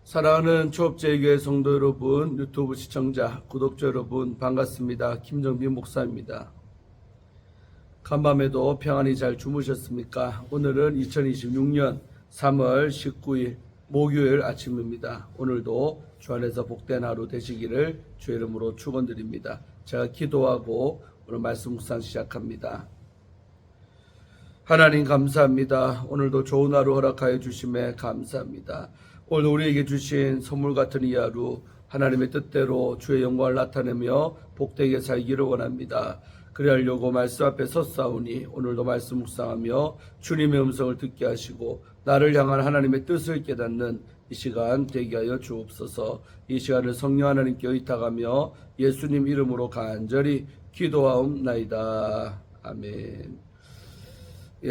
사랑하는 초업제교회 성도 여러분, 유튜브 시청자, 구독자 여러분 반갑습니다. 김정빈 목사입니다. 간밤에도 평안히 잘 주무셨습니까? 오늘은 2026년 3월 19일 목요일 아침입니다. 오늘도 주 안에서 복된 하루 되시기를 주의 이름으로 축원드립니다. 제가 기도하고 오늘 말씀 묵상 시작합니다. 하나님 감사합니다. 오늘도 좋은 하루 허락하여 주심에 감사합니다. 오늘 우리에게 주신 선물 같은 이 하루 하나님의 뜻대로 주의 영광을 나타내며 복되게 살기를 원합니다. 그리하려고 말씀 앞에 섰사오니 오늘도 말씀 묵상하며 주님의 음성을 듣게 하시고 나를 향한 하나님의 뜻을 깨닫는 이 시간 되게 하여 주옵소서. 이 시간을 성령 하나님께 의탁하며 예수님 이름으로 간절히 기도하옵나이다. 아멘.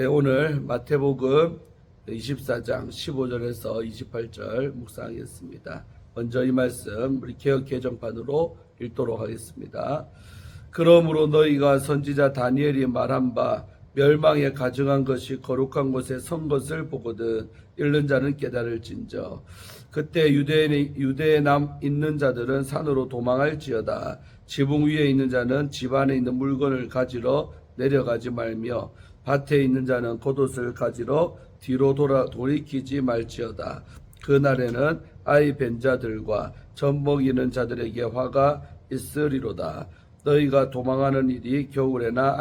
오늘 마태복음 24장 15절에서 28절 묵상하겠습니다. 먼저 이 말씀 우리 개역 개정판으로 읽도록 하겠습니다. 그러므로 너희가 선지자 다니엘이 말한 바 멸망에 가증한 것이 거룩한 곳에 선 것을 보거든 읽는 자는 깨달을진저. 그때 유대에 있는 자들은 산으로 도망할지어다. 지붕 위에 있는 자는 집 안에 있는 물건을 가지러 내려가지 말며 밭에 있는 자는 겉옷을 가지러 뒤로 돌이키지 말지어다. 그날에는 아이 벤 자들과 젖 먹이는 자들에게 화가 있으리로다. 너희가 도망하는 일이 겨울에나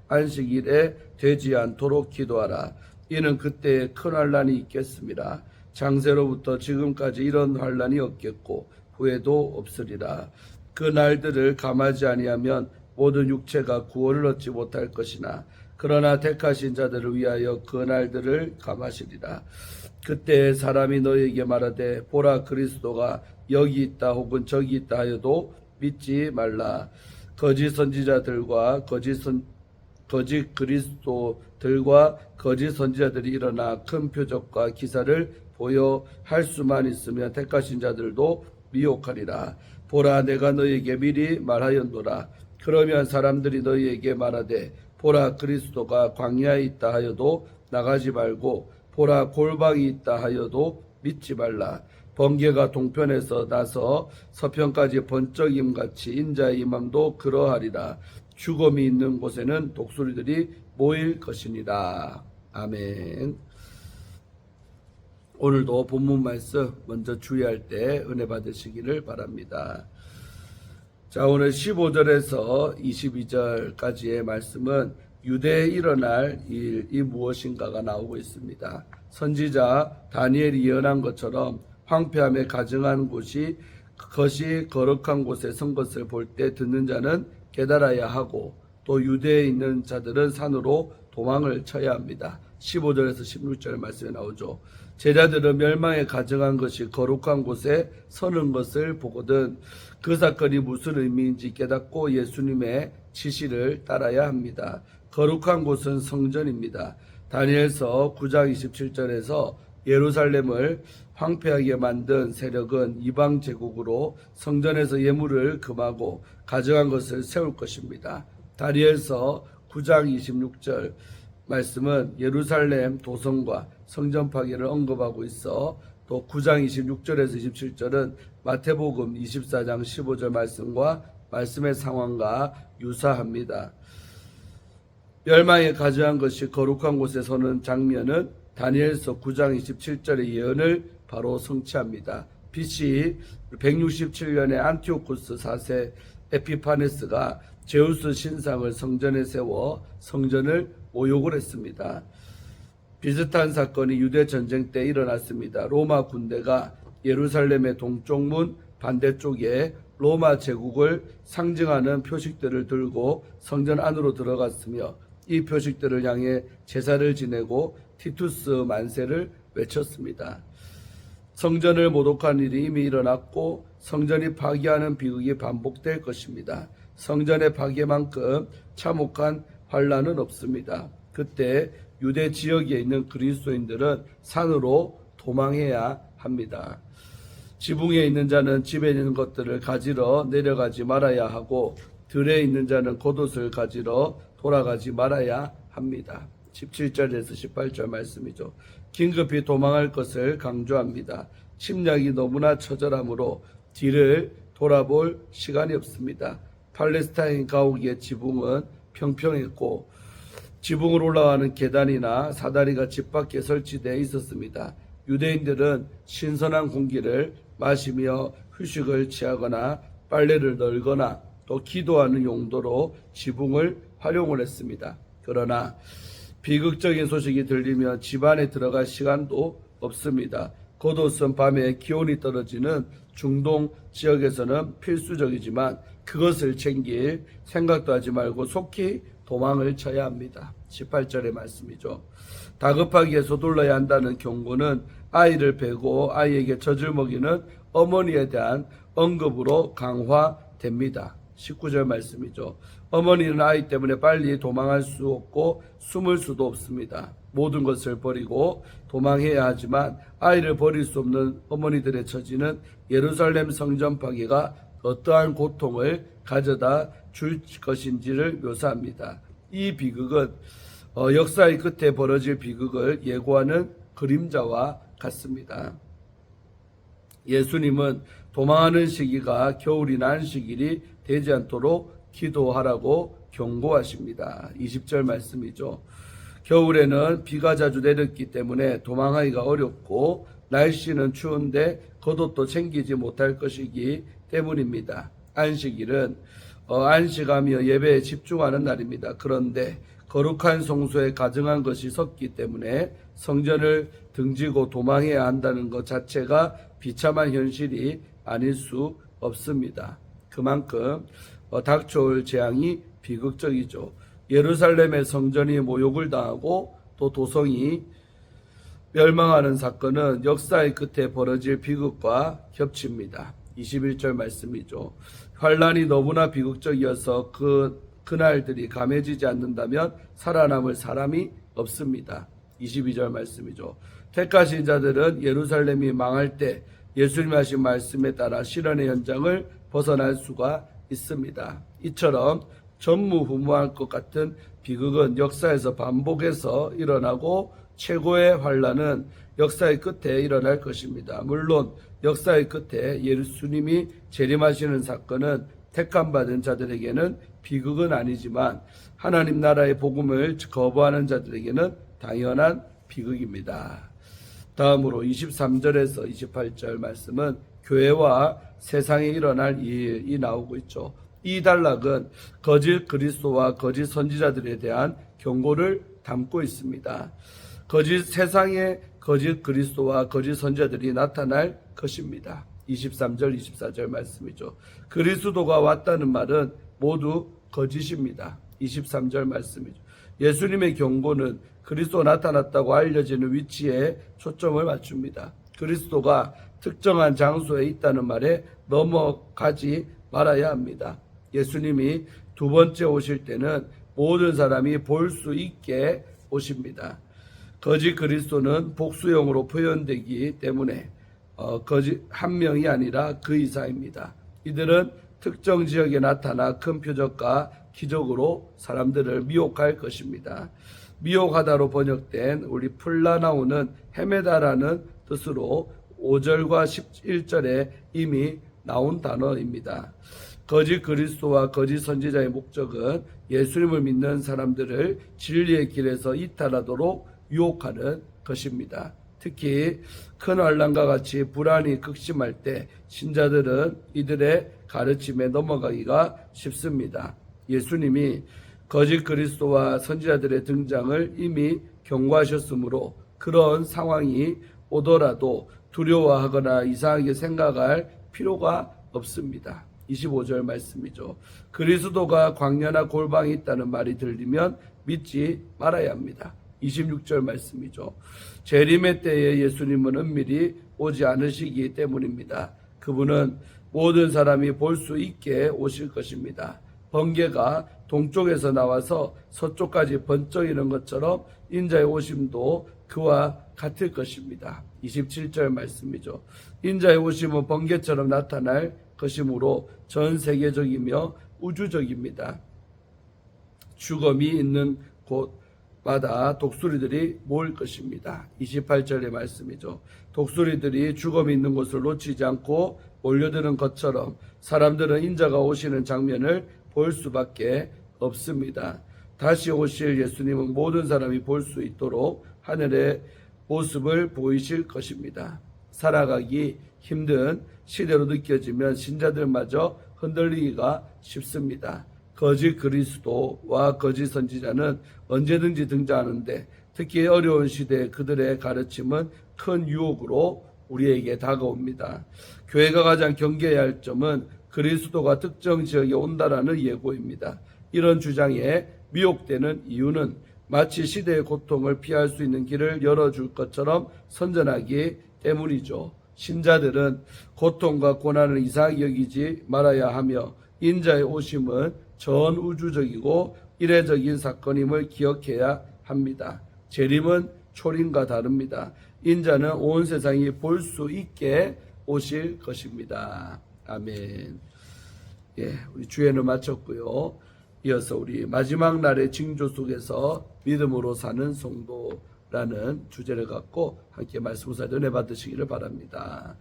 안식일에 되지 않도록 기도하라. 이는 그때에 큰 환란이 있겠습니다. 장세로부터 지금까지 이런 환란이 없겠고 후에도 없으리라. 그 날들을 감하지 아니하면 모든 육체가 구원을 얻지 못할 것이나 그러나 택하신 자들을 위하여 그 날들을 감하시리라. 그때 사람이 너희에게 말하되 보라 그리스도가 여기 있다 혹은 저기 있다 하여도 믿지 말라. 거짓 선지자들과 거짓 그리스도들과 거짓 선지자들이 일어나 큰 표적과 기사를 보여 할 수만 있으면 택하신 자들도 미혹하리라. 보라 내가 너희에게 미리 말하였노라. 그러면 사람들이 너희에게 말하되 보라 그리스도가 광야에 있다 하여도 나가지 말고 보라 골방이 있다 하여도 믿지 말라. 번개가 동편에서 나서 서편까지 번쩍임같이 인자의 임함도 그러하리라. 죽음이 있는 곳에는 독수리들이 모일 것이니라. 아멘. 오늘도 본문 말씀 먼저 주의할 때 은혜 받으시기를 바랍니다. 자, 오늘 15절에서 22절까지의 말씀은 유대에 일어날 일이 무엇인가가 나오고 있습니다. 선지자 다니엘이 예언한 것처럼 황폐함에 가증한 곳이 그것이 거룩한 곳에 선 것을 볼 때 듣는 자는 깨달아야 하고 또 유대에 있는 자들은 산으로 도망을 쳐야 합니다. 15절에서 16절 말씀에 나오죠. 제자들은 멸망에 가증한 것이 거룩한 곳에 서는 것을 보거든 그 사건이 무슨 의미인지 깨닫고 예수님의 지시를 따라야 합니다. 거룩한 곳은 성전입니다. 다니엘서 9장 27절에서 예루살렘을 황폐하게 만든 세력은 이방 제국으로 성전에서 예물을 금하고 가져간 것을 세울 것입니다. 다니엘서 9장 26절 말씀은 예루살렘 도성과 성전 파괴를 언급하고 있어 또 9장 26절에서 27절은 마태복음 24장 15절 말씀과 말씀의 상황과 유사합니다. 멸망에 가증한 것이 거룩한 곳에 서는 장면은 다니엘서 9장 27절의 예언을 바로 성취합니다. BC 167년에 안티오쿠스 4세 에피파네스가 제우스 신상을 성전에 세워 성전을 모욕을 했습니다. 비슷한 사건이 유대 전쟁 때 일어났습니다. 로마 군대가 예루살렘의 동쪽 문 반대쪽에 로마 제국을 상징하는 표식들을 들고 성전 안으로 들어갔으며 이 표식들을 향해 제사를 지내고 티투스 만세를 외쳤습니다. 성전을 모독한 일이 이미 일어났고 성전이 파괴하는 비극이 반복될 것입니다. 성전의 파괴만큼 참혹한 환란은 없습니다. 그때 유대 지역에 있는 그리스도인들은 산으로 도망해야 합니다. 지붕에 있는 자는 집에 있는 것들을 가지러 내려가지 말아야 하고 들에 있는 자는 겉옷을 가지러 돌아가지 말아야 합니다. 17절에서 18절 말씀이죠. 긴급히 도망할 것을 강조합니다. 침략이 너무나 처절하므로 뒤를 돌아볼 시간이 없습니다. 팔레스타인 가옥의 지붕은 평평했고 지붕으로 올라가는 계단이나 사다리가 집 밖에 설치되어 있었습니다. 유대인들은 신선한 공기를 마시며 휴식을 취하거나 빨래를 널거나 또 기도하는 용도로 지붕을 활용을 했습니다. 그러나 비극적인 소식이 들리면 집 안에 들어갈 시간도 없습니다. 겉옷은 밤에 기온이 떨어지는 중동 지역에서는 필수적이지만 그것을 챙길 생각도 하지 말고 속히 도망을 쳐야 합니다. 18절의 말씀이죠. 다급하게 서둘러야 한다는 경고는 아이를 베고 아이에게 젖을 먹이는 어머니에 대한 언급으로 강화됩니다. 19절 말씀이죠. 어머니는 아이 때문에 빨리 도망할 수 없고 숨을 수도 없습니다. 모든 것을 버리고 도망해야 하지만 아이를 버릴 수 없는 어머니들의 처지는 예루살렘 성전 파괴가 어떠한 고통을 가져다 줄 것인지를 묘사합니다. 이 비극은 역사의 끝에 벌어질 비극을 예고하는 그림자와 같습니다. 예수님은 도망하는 시기가 겨울이나 안식일이 되지 않도록 기도하라고 경고하십니다. 20절 말씀이죠. 겨울에는 비가 자주 내렸기 때문에 도망하기가 어렵고 날씨는 추운데 겉옷도 챙기지 못할 것이기 때문입니다. 안식일은 안식하며 예배에 집중하는 날입니다. 그런데 거룩한 성소에 가증한 것이 섰기 때문에 성전을 등지고 도망해야 한다는 것 자체가 비참한 현실이 아닐 수 없습니다. 그만큼 닥쳐올 재앙이 비극적이죠. 예루살렘의 성전이 모욕을 당하고 또 도성이 멸망하는 사건은 역사의 끝에 벌어질 비극과 겹칩니다. 21절 말씀이죠. 환란이 너무나 비극적이어서 그날들이 감해지지 않는다면 살아남을 사람이 없습니다. 22절 말씀이죠. 택하신 자들은 예루살렘이 망할 때 예수님 하신 말씀에 따라 실현의 현장을 벗어날 수가 있습니다. 이처럼 전무후무할 것 같은 비극은 역사에서 반복해서 일어나고 최고의 환란은 역사의 끝에 일어날 것입니다. 물론 역사의 끝에 예수님이 재림하시는 사건은 택함받은 자들에게는 비극은 아니지만 하나님 나라의 복음을 거부하는 자들에게는 당연한 비극입니다. 다음으로 23절에서 28절 말씀은 교회와 세상에 일어날 일이 나오고 있죠. 이 단락은 거짓 그리스도와 거짓 선지자들에 대한 경고를 담고 있습니다. 세상에 거짓 그리스도와 거짓 선지자들이 나타날 것입니다. 23절, 24절 말씀이죠. 그리스도가 왔다는 말은 모두 거짓입니다. 23절 말씀이죠. 예수님의 경고는 그리스도가 나타났다고 알려지는 위치에 초점을 맞춥니다. 그리스도가 특정한 장소에 있다는 말에 넘어가지 말아야 합니다. 예수님이 두 번째 오실 때는 모든 사람이 볼 수 있게 오십니다. 거짓 그리스도는 복수형으로 표현되기 때문에 거짓 한 명이 아니라 그 이상입니다. 이들은 특정 지역에 나타나 큰 표적과 기적으로 사람들을 미혹할 것입니다. 미혹하다로 번역된 우리 플라나우는 헤매다라는 뜻으로 5절과 11절에 이미 나온 단어입니다. 거짓 그리스도와 거짓 선지자의 목적은 예수님을 믿는 사람들을 진리의 길에서 이탈하도록 유혹하는 것입니다. 특히 큰 환난과 같이 불안이 극심할 때 신자들은 이들의 가르침에 넘어가기가 쉽습니다. 예수님이 거짓 그리스도와 선지자들의 등장을 이미 경고하셨으므로 그런 상황이 오더라도 두려워하거나 이상하게 생각할 필요가 없습니다. 25절 말씀이죠. 그리스도가 광야나 골방에 있다는 말이 들리면 믿지 말아야 합니다. 26절 말씀이죠. 재림의 때에 예수님은 은밀히 오지 않으시기 때문입니다. 그분은 모든 사람이 볼 수 있게 오실 것입니다. 번개가 동쪽에서 나와서 서쪽까지 번쩍이는 것처럼 인자의 오심도 그와 같을 것입니다. 27절 말씀이죠. 인자의 오심은 번개처럼 나타날 것이므로 전 세계적이며 우주적입니다. 죽음이 있는 곳 마다 독수리들이 모일 것입니다. 28절의 말씀이죠. 독수리들이 죽음이 있는 곳을 놓치지 않고 몰려드는 것처럼 사람들은 인자가 오시는 장면을 볼 수밖에 없습니다. 다시 오실 예수님은 모든 사람이 볼 수 있도록 하늘의 모습을 보이실 것입니다. 살아가기 힘든 시대로 느껴지면 신자들마저 흔들리기가 쉽습니다. 거짓 그리스도와 거짓 선지자는 언제든지 등장하는데 특히 어려운 시대에 그들의 가르침은 큰 유혹으로 우리에게 다가옵니다. 교회가 가장 경계해야 할 점은 그리스도가 특정 지역에 온다라는 예고입니다. 이런 주장에 미혹되는 이유는 마치 시대의 고통을 피할 수 있는 길을 열어줄 것처럼 선전하기 때문이죠. 신자들은 고통과 고난을 이상하게 여기지 말아야 하며 인자의 오심은 전 우주적이고 이례적인 사건임을 기억해야 합니다. 재림은 초림과 다릅니다. 인자는 온 세상이 볼 수 있게 오실 것입니다. 아멘. 예, 우리 주예는 마쳤고요. 이어서 우리 마지막 날의 징조 속에서 믿음으로 사는 성도라는 주제를 갖고 함께 말씀을 은혜 받으시기를 바랍니다.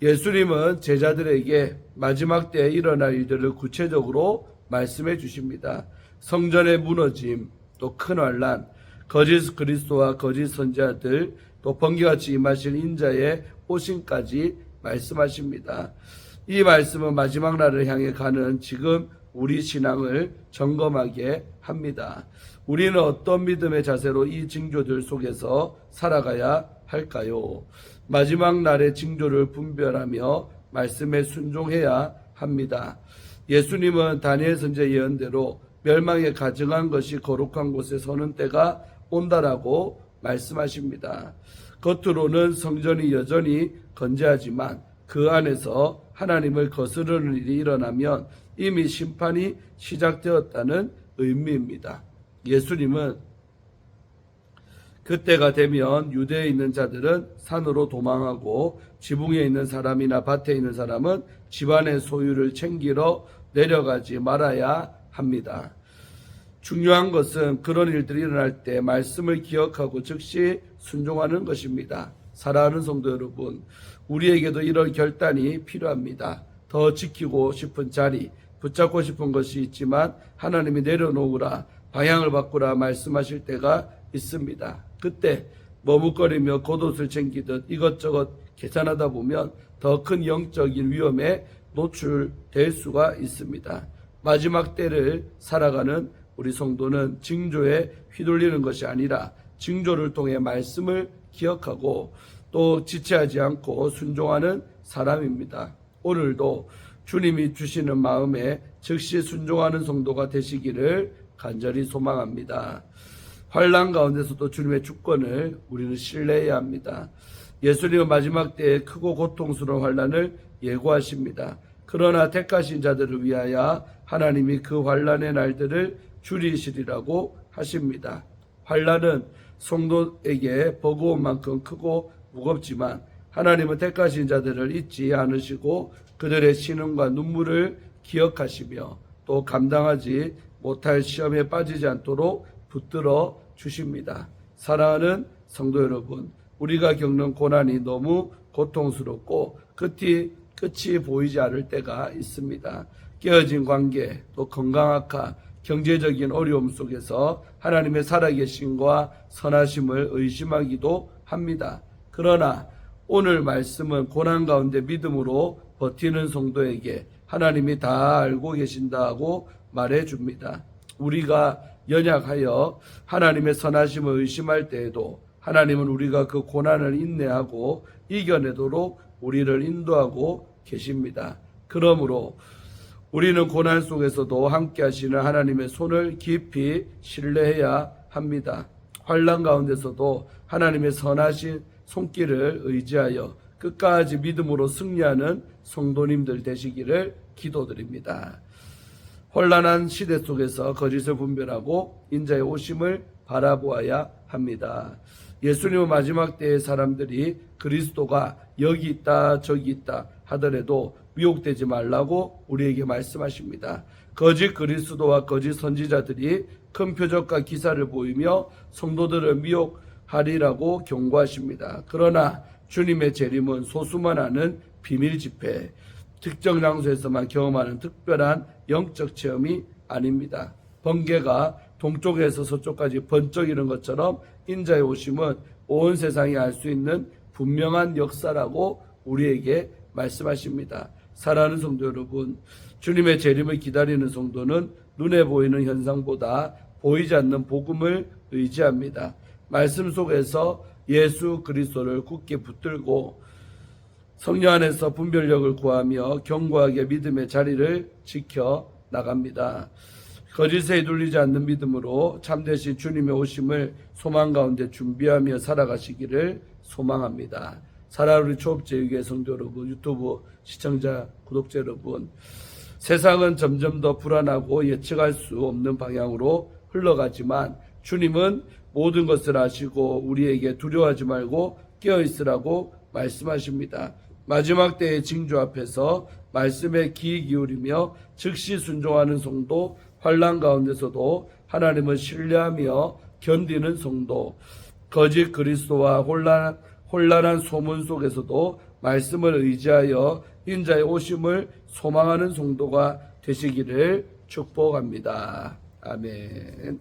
예수님은 제자들에게 마지막 때에 일어날 일들을 구체적으로 말씀해 주십니다. 성전의 무너짐, 또 큰 환난, 거짓 그리스도와 거짓 선지자들, 또 번개같이 임하실 인자의 오심까지 말씀하십니다. 이 말씀은 마지막 날을 향해 가는 지금 우리 신앙을 점검하게 합니다. 우리는 어떤 믿음의 자세로 이 징조들 속에서 살아가야 할까요? 마지막 날의 징조를 분별하며 말씀에 순종해야 합니다. 예수님은 다니엘 선지자 예언대로 멸망에 가증한 것이 거룩한 곳에 서는 때가 온다라고 말씀하십니다. 겉으로는 성전이 여전히 건재하지만 그 안에서 하나님을 거스르는 일이 일어나면 이미 심판이 시작되었다는 의미입니다. 예수님은 그때가 되면 유대에 있는 자들은 산으로 도망하고 지붕에 있는 사람이나 밭에 있는 사람은 집안의 소유를 챙기러 내려가지 말아야 합니다. 중요한 것은 그런 일들이 일어날 때 말씀을 기억하고 즉시 순종하는 것입니다. 사랑하는 성도 여러분, 우리에게도 이런 결단이 필요합니다. 더 지키고 싶은 자리, 붙잡고 싶은 것이 있지만 하나님이 내려놓으라, 방향을 바꾸라 말씀하실 때가 있습니다. 그때 머뭇거리며 겉옷을 챙기듯 이것저것 계산하다 보면 더 큰 영적인 위험에 노출될 수가 있습니다. 마지막 때를 살아가는 우리 성도는 징조에 휘둘리는 것이 아니라 징조를 통해 말씀을 기억하고 또 지체하지 않고 순종하는 사람입니다. 오늘도 주님이 주시는 마음에 즉시 순종하는 성도가 되시기를 간절히 소망합니다. 환난 가운데서도 주님의 주권을 우리는 신뢰해야 합니다. 예수님은 마지막 때에 크고 고통스러운 환난을 예고하십니다. 그러나 택하신 자들을 위하여 하나님이 그 환난의 날들을 줄이시리라고 하십니다. 환난은 성도에게 버거운 만큼 크고 무겁지만 하나님은 택하신 자들을 잊지 않으시고 그들의 신음과 눈물을 기억하시며 또 감당하지 못할 시험에 빠지지 않도록 붙들어 주십니다. 사랑하는 성도 여러분, 우리가 겪는 고난이 너무 고통스럽고 끝이 보이지 않을 때가 있습니다. 깨어진 관계, 또 건강 악화, 경제적인 어려움 속에서 하나님의 살아계심과 선하심을 의심하기도 합니다. 그러나 오늘 말씀은 고난 가운데 믿음으로 버티는 성도에게 하나님이 다 알고 계신다고 말해줍니다. 우리가 연약하여 하나님의 선하심을 의심할 때에도 하나님은 우리가 그 고난을 인내하고 이겨내도록 우리를 인도하고 계십니다. 그러므로 우리는 고난 속에서도 함께 하시는 하나님의 손을 깊이 신뢰해야 합니다. 환난 가운데서도 하나님의 선하신 손길을 의지하여 끝까지 믿음으로 승리하는 성도님들 되시기를 기도드립니다. 혼란한 시대 속에서 거짓을 분별하고 인자의 오심을 바라보아야 합니다. 예수님은 마지막 때의 사람들이 그리스도가 여기 있다 저기 있다 하더라도 미혹되지 말라고 우리에게 말씀하십니다. 거짓 그리스도와 거짓 선지자들이 큰 표적과 기사를 보이며 성도들을 미혹하리라고 경고하십니다. 그러나 주님의 재림은 소수만 하는 비밀 집회, 특정 장소에서만 경험하는 특별한 영적 체험이 아닙니다. 번개가 동쪽에서 서쪽까지 번쩍이는 것처럼 인자의 오심은 온 세상이 알 수 있는 분명한 역사라고 우리에게 말씀하십니다. 사랑하는 성도 여러분, 주님의 재림을 기다리는 성도는 눈에 보이는 현상보다 보이지 않는 복음을 의지합니다. 말씀 속에서 예수 그리스도를 굳게 붙들고 성령 안에서 분별력을 구하며 견고하게 믿음의 자리를 지켜 나갑니다. 거짓에 눌리지 않는 믿음으로 참되신 주님의 오심을 소망 가운데 준비하며 살아가시기를 소망합니다. 사랑하는 우리 초업제육의 성도 여러분, 유튜브 시청자, 구독자 여러분, 세상은 점점 더 불안하고 예측할 수 없는 방향으로 흘러가지만 주님은 모든 것을 아시고 우리에게 두려워하지 말고 깨어있으라고 말씀하십니다. 마지막 때의 징조 앞에서 말씀에 귀 기울이며 즉시 순종하는 성도, 환난 가운데서도 하나님을 신뢰하며 견디는 성도, 거짓 그리스도와 혼란한 소문 속에서도 말씀을 의지하여 인자의 오심을 소망하는 성도가 되시기를 축복합니다. 아멘.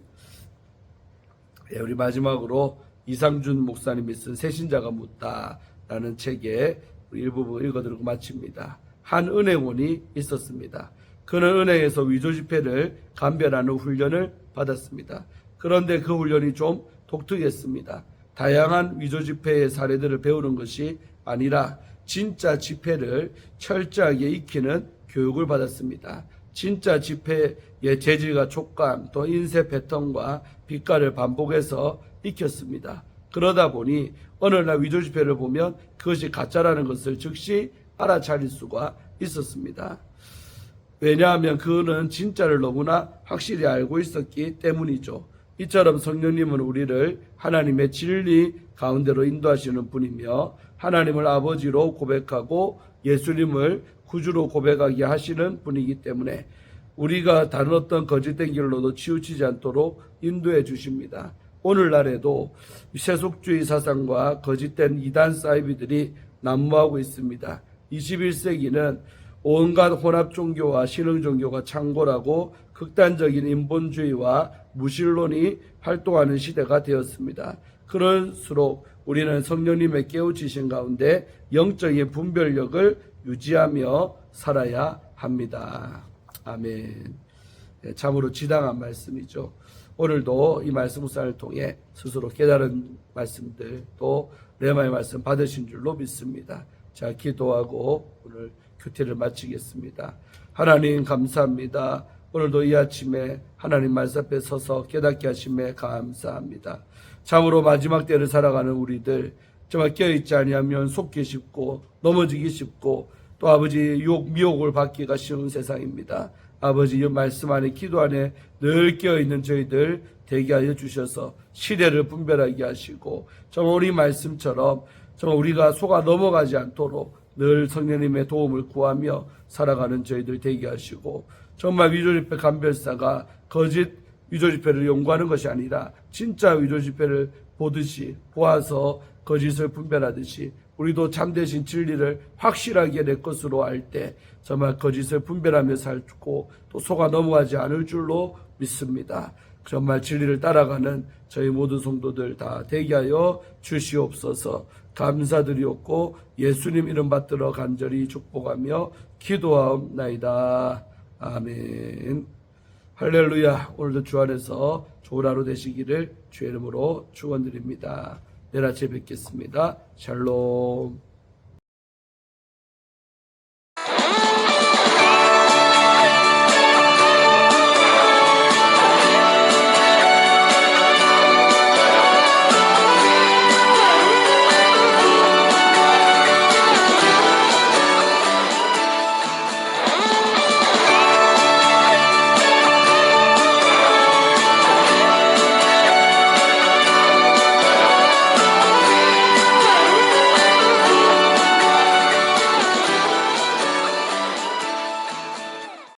네, 우리 마지막으로 이상준 목사님이 쓴 새신자가 묻다라는 책에 일부분 읽어드리고 마칩니다. 한 은행원이 있었습니다. 그는 은행에서 위조 지폐를 감별하는 훈련을 받았습니다. 그런데 그 훈련이 좀 독특했습니다. 다양한 위조 지폐의 사례들을 배우는 것이 아니라 진짜 지폐를 철저하게 익히는 교육을 받았습니다. 진짜 지폐의 재질과 촉감, 또 인쇄 패턴과 빛깔을 반복해서 익혔습니다. 그러다 보니 어느 날 위조 지폐를 보면 그것이 가짜라는 것을 즉시 알아차릴 수가 있었습니다. 왜냐하면 그는 진짜를 너무나 확실히 알고 있었기 때문이죠. 이처럼 성령님은 우리를 하나님의 진리 가운데로 인도하시는 분이며 하나님을 아버지로 고백하고 예수님을 구주로 고백하게 하시는 분이기 때문에 우리가 다른 어떤 거짓된 길로도 치우치지 않도록 인도해 주십니다. 오늘날에도 세속주의 사상과 거짓된 이단 사이비들이 난무하고 있습니다. 21세기는 온갖 혼합 종교와 신흥 종교가 창궐하고 극단적인 인본주의와 무신론이 활동하는 시대가 되었습니다. 그럴수록 우리는 성령님의 깨우치신 가운데 영적인 분별력을 유지하며 살아야 합니다. 아멘. 참으로 지당한 말씀이죠. 오늘도 이 말씀 묵상을 통해 스스로 깨달은 말씀들 또 레마의 말씀 받으신 줄로 믿습니다. 자, 기도하고 오늘 교태를 마치겠습니다. 하나님 감사합니다. 오늘도 이 아침에 하나님 말씀 앞에 서서 깨닫게 하심에 감사합니다. 참으로 마지막 때를 살아가는 우리들 정말 깨어있지 아니하면 속기 쉽고 넘어지기 쉽고 또 아버지 미혹을 받기가 쉬운 세상입니다. 아버지 이 말씀 안에 기도 안에 늘 깨어있는 저희들 되게 하여 주셔서 시대를 분별하게 하시고 정말 우리 말씀처럼 정말 우리가 속아 넘어가지 않도록 늘 성령님의 도움을 구하며 살아가는 저희들 되게 하시고 정말 위조지폐 감별사가 거짓 위조지폐를 연구하는 것이 아니라 진짜 위조지폐를 보듯이 보아서 거짓을 분별하듯이 우리도 참되신 진리를 확실하게 내 것으로 알 때 정말 거짓을 분별하며 살고 또 속아 넘어가지 않을 줄로 믿습니다. 정말 진리를 따라가는 저희 모든 성도들 다 되게 하여 주시옵소서. 감사드리옵고 예수님 이름 받들어 간절히 축복하며 기도하옵나이다. 아멘. 할렐루야. 오늘도 주 안에서 좋은 하루 되시기를 주의 이름으로 축원드립니다. 내일 아침에 뵙겠습니다. 샬롬.